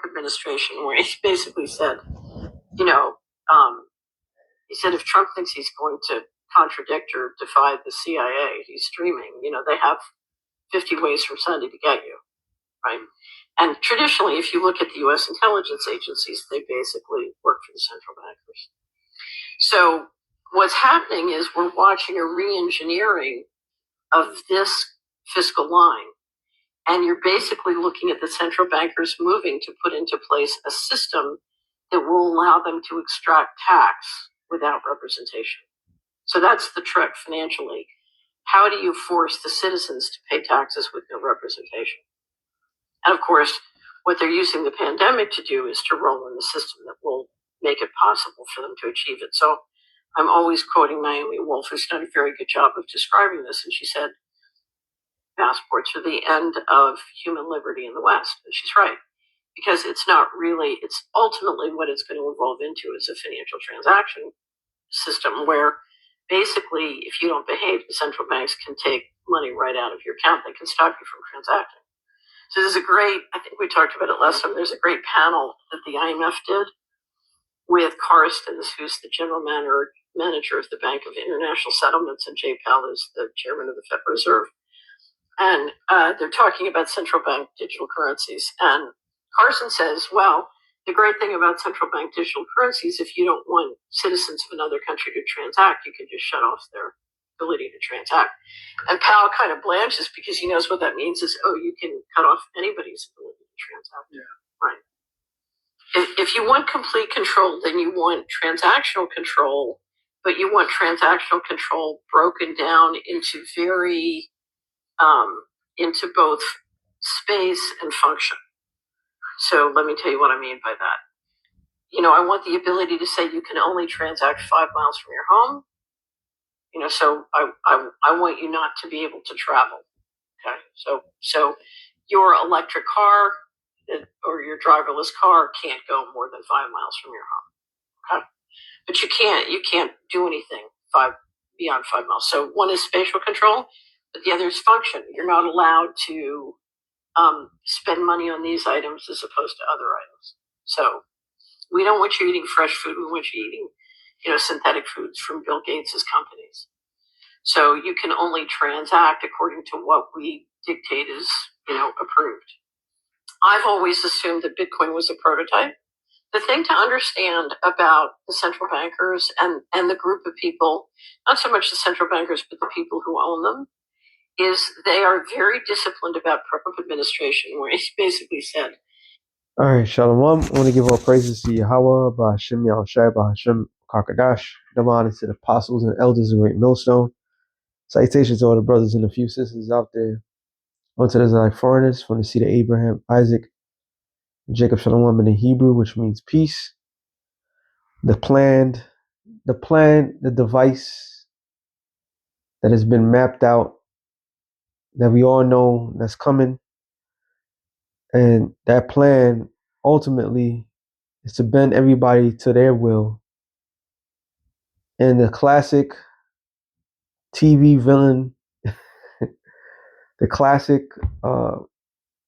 administration, where he basically said, he said if Trump thinks he's going to contradict or defy the CIA, he's dreaming. They have 50 ways from Sunday to get you, right? And traditionally, if you look at the U.S. intelligence agencies, they basically work for the central bankers. So what's happening is we're watching a re-engineering of this fiscal line. And you're basically looking at the central bankers moving to put into place a system that will allow them to extract tax without representation. So that's the trick financially. How do you force the citizens to pay taxes with no representation? And of course, what they're using the pandemic to do is to roll in the system that will make it possible for them to achieve it. So I'm always quoting Naomi Wolf, who's done a very good job of describing this. And she said, passports are the end of human liberty in the West. And she's right, because it's ultimately what it's going to evolve into is a financial transaction system where basically if you don't behave, the central banks can take money right out of your account. They can stop you from transacting. So there's I think we talked about it last time, there's a great panel that the IMF did with Carstens, who's the general manager of the Bank of International Settlements, and Jay Powell is the chairman of the Federal Reserve. And they're talking about central bank digital currencies. And Carson says, well, the great thing about central bank digital currencies, if you don't want citizens of another country to transact, you can just shut off their ability to transact. And Powell kind of blanches because he knows what that means is, you can cut off anybody's ability to transact. Yeah. Right. If you want complete control, then you want transactional control, but you want transactional control broken down into into both space and function. So let me tell you what I mean by that. I want the ability to say you can only transact 5 miles from your home. So I want you not to be able to travel. Okay. So your electric car or your driverless car can't go more than 5 miles from your home. Okay. But you can't do anything beyond 5 miles. So one is spatial control, but the other is function. You're not allowed to spend money on these items as opposed to other items. So we don't want you eating fresh food. We want you eating, synthetic foods from Bill Gates' companies. So you can only transact according to what we dictate is, approved. I've always assumed that Bitcoin was a prototype. The thing to understand about the central bankers and the group of people, not so much the central bankers, but the people who own them, is they are very disciplined about Trump administration, where he basically said, all right, Shalom. I want to give all praises to Yahweh, Ba'Hashem Yahushai, Ba'Hashem Kakadash, double honor to the apostles and elders of Great Millstone. Salutations to all the brothers and a few sisters out there. Unto the Israelite foreigners from the seed of Abraham, Isaac, and Jacob Shalom in the Hebrew, which means peace. The device that has been mapped out, that we all know that's coming. And that plan ultimately is to bend everybody to their will. And the classic TV villain, the classic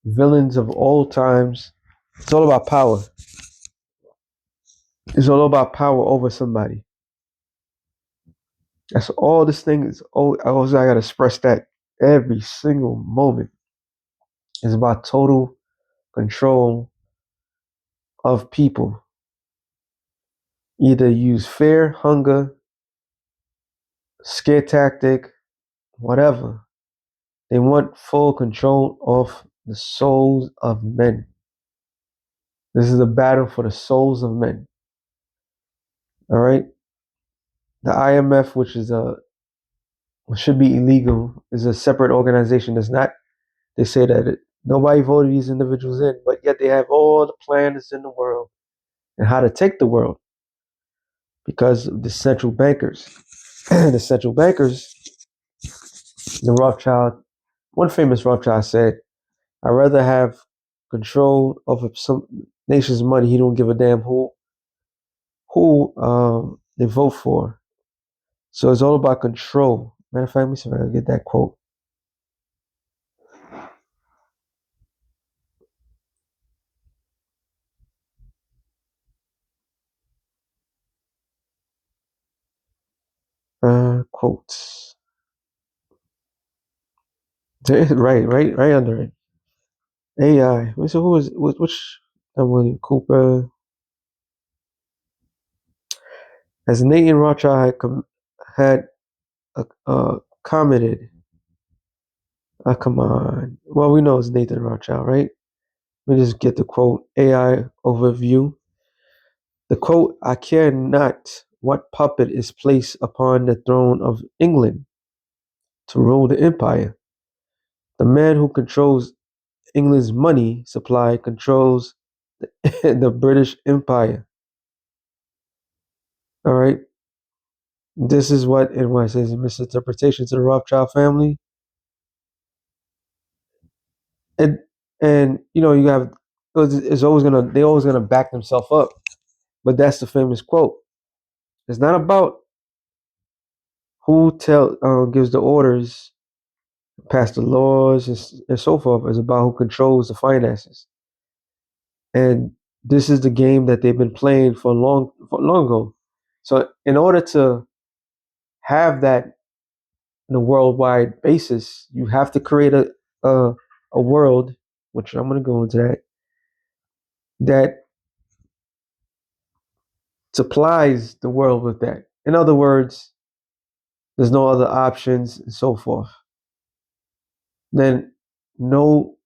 villains of all times, it's all about power. It's all about power over somebody. That's all this thing is. I gotta express that every single moment. It's about total control of people. Either use fear, hunger, scare tactic, whatever. They want full control of the souls of men. This is a battle for the souls of men. All right. The IMF, which should be illegal, is a separate organization. They say that nobody voted these individuals in, but yet they have all the plans in the world and how to take the world because of the central bankers. The central bankers, one famous Rothschild said, I'd rather have control of some nation's money. He don't give a damn who they vote for. So it's all about control. Matter of fact, let me see if I can get that quote. quotes. Right under it. AI. So who was which? William Cooper. As Nathan Rothschild had commented, come on. Well, we know it's Nathan Rothschild, right? Let me just get the quote. AI overview. The quote, I care not what puppet is placed upon the throne of England to rule the empire. The man who controls England's money supply controls the British Empire. All right. This is what it says in misinterpretation to the Rothschild family. And you have it's always gonna back themselves up. But that's the famous quote. It's not about who gives the orders, pass the laws, and so forth. It's about who controls the finances. And this is the game that they've been playing for long ago. So in order to have that in a worldwide basis, you have to create a, a world, which I'm going to go into that supplies the world with that. In other words, there's no other options and so forth. Then no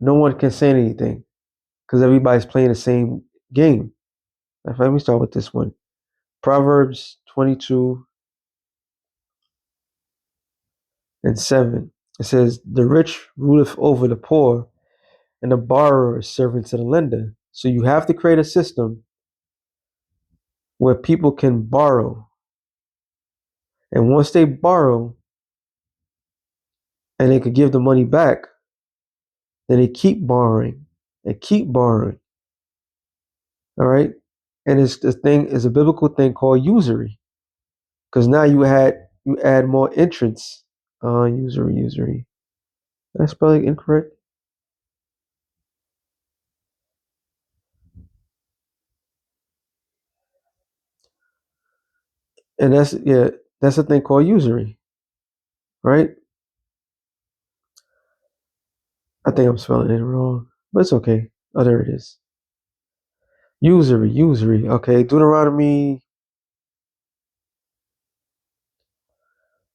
no one can say anything because everybody's playing the same game. Let me start with this one. Proverbs 22:7. It says, "The rich ruleth over the poor, and the borrower is servant to the lender." So you have to create a system where people can borrow. And once they borrow and they could give the money back, then they keep borrowing and keep borrowing. All right. And it's a biblical thing called usury. Because now you add more entrance. Usury. That's probably incorrect. And that's a thing called usury, right? I think I'm spelling it wrong, but it's okay. Oh, there it is. Usury. Okay, Deuteronomy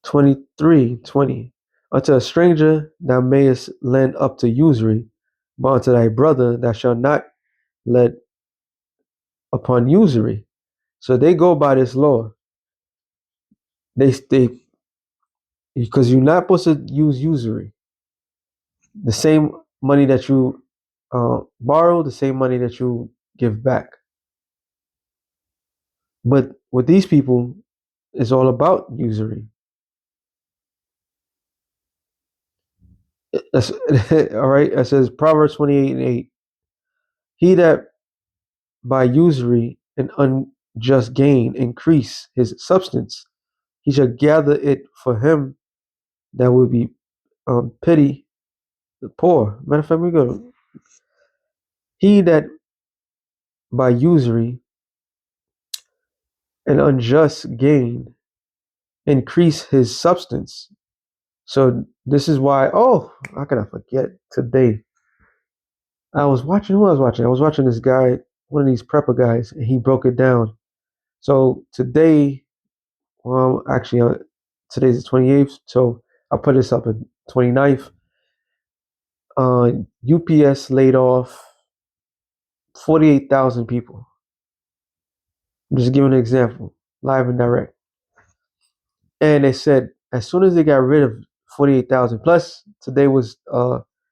23:20. Unto a stranger thou mayest lend up to usury, but unto thy brother thou shalt not lend upon usury. So they go by this law. They because you're not supposed to use usury. The same money that you borrow, the same money that you give back. But with these people, it's all about usury. That's all right. It says Proverbs 28:8. He that by usury and unjust gain increase his substance, he shall gather it for him that will be pity the poor. Matter of fact, we go. He that by usury and unjust gain increase his substance. So this is why. Oh, how can I forget today? I was watching. Who I was watching? I was watching this guy, one of these prepper guys, and he broke it down. So today, well, actually, today's the 28th. So I put this up in 29th. UPS laid off 48,000 people. I'm just giving an example, live and direct. And they said as soon as they got rid of 48,000 plus, today was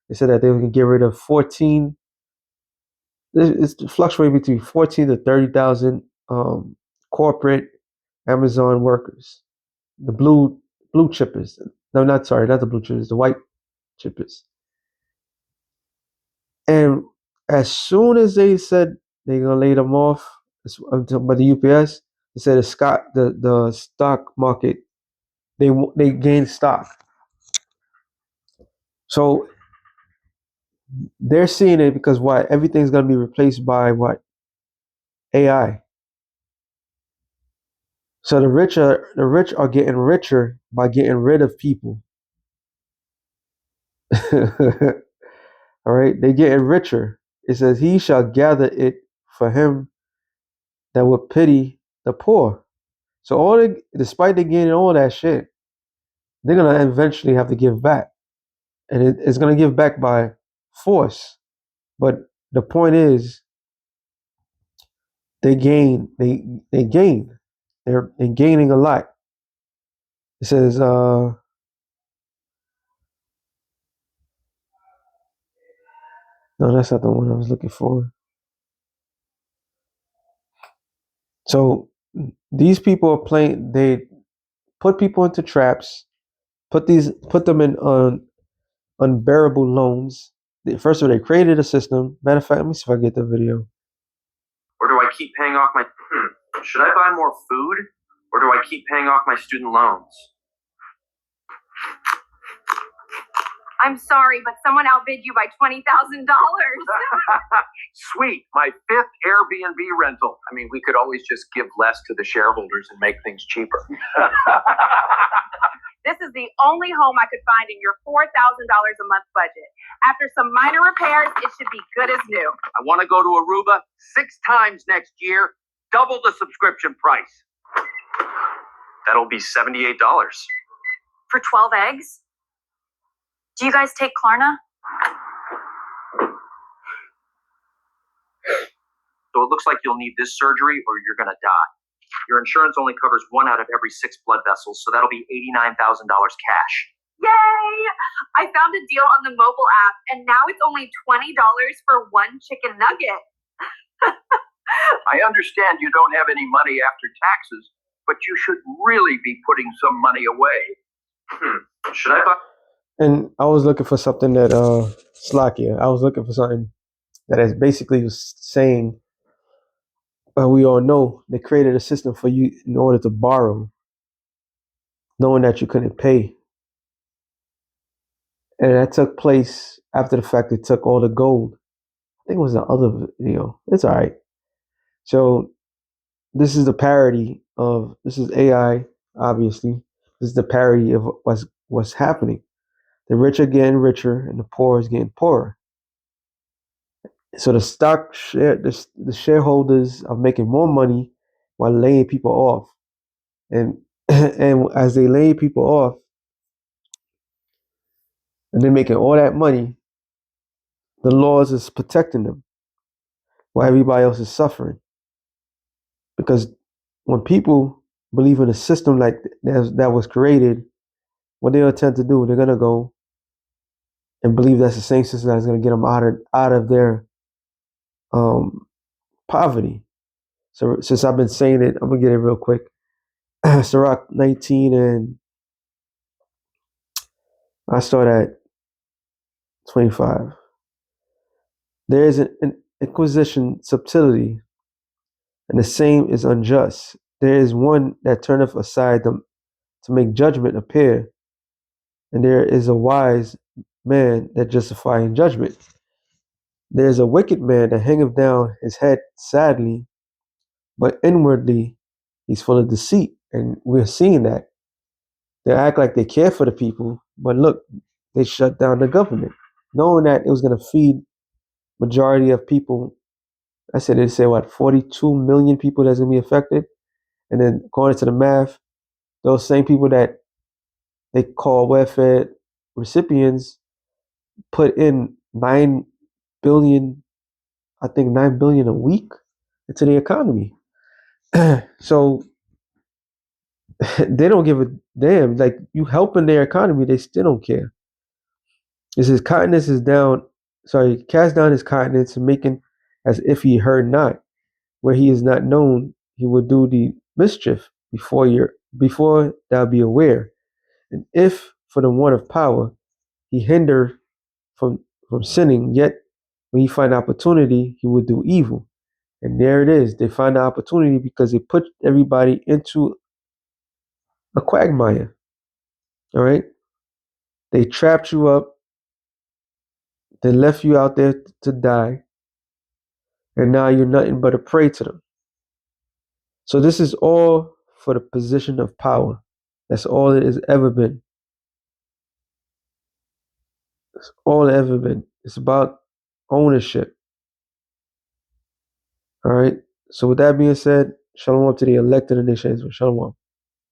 they said that they were gonna get rid of 14. It's fluctuating between 14 to 30,000 corporate Amazon workers, the blue chippers. No, not sorry, not the blue chippers, the white chippers. And as soon as they said they're gonna lay them off, by the UPS, they said the stock market they gained stock. So they're seeing it because what everything's gonna be replaced by what AI. So the rich are getting richer by getting rid of people. All right, they getting richer. It says, "He shall gather it for him that would pity the poor." So despite they getting all that shit, they're gonna eventually have to give back, and it's gonna give back by force. But the point is, they gain. They gain. They're gaining a lot. It says, no, that's not the one I was looking for. So these people are playing. They put people into traps. Put them in unbearable loans. First of all, they created a system. Matter of fact, let me see if I get the video. Or do I keep paying off my... Should I buy more food? Or do I keep paying off my student loans? I'm sorry, but someone outbid you by $20,000. Sweet, my 5th Airbnb rental. I mean, we could always just give less to the shareholders and make things cheaper. This is the only home I could find in your $4,000 a month budget. After some minor repairs, it should be good as new. I want to go to Aruba 6 times next year, double the subscription price. That'll be $78. For 12 eggs? Do you guys take Klarna? So it looks like you'll need this surgery or you're gonna die. Your insurance only covers 1 out of every 6 blood vessels, so that'll be $89,000 cash. Yay! I found a deal on the mobile app, and now it's only $20 for one chicken nugget. I understand you don't have any money after taxes, but you should really be putting some money away. Should I buy... And I was looking for something that Slakia. I was looking for something that is basically was saying, we all know they created a system for you in order to borrow, knowing that you couldn't pay. And that took place after the fact they took all the gold. I think it was the other video. It's all right. So this is the parody of, this is AI, obviously. This is the parody of what's happening. The rich are getting richer and the poor is getting poorer. So the shareholders are making more money while laying people off. And and as they lay people off and they're making all that money, the laws is protecting them while everybody else is suffering. Because when people believe in a system like that was created, what they'll tend to do, they're gonna go and believe that's the same system that's gonna get them out of their poverty. So since I've been saying it, I'm gonna get it real quick. Sirach 19, and I start at 25. There is an acquisition subtlety, and the same is unjust. There is one that turneth aside them to make judgment appear, and there is a wise man that justifying judgment. There is a wicked man that hangeth down his head sadly, but inwardly he's full of deceit. And we're seeing that. They act like they care for the people, but look, they shut down the government, knowing that it was going to feed majority of people. They say what, 42 million people that's going to be affected. And then according to the math, those same people that they call welfare recipients put in 9 billion, I think 9 billion a week into the economy. So they don't give a damn. Like, you helping their economy, they still don't care. It says kindness is down, cast down his countenance and making as if he heard not. Where he is not known, he will do the mischief before thou be aware. And if for the want of power he hinder from sinning, yet when he find opportunity, he will do evil. And there it is. They find the opportunity because they put everybody into a quagmire. All right. They trapped you up. They left you out there to die. And now you're nothing but a prey to them. So this is all for the position of power. That's all it has ever been. That's all it ever been. It's about ownership. All right. So with that being said, shalom to the elected of nations. Shalom.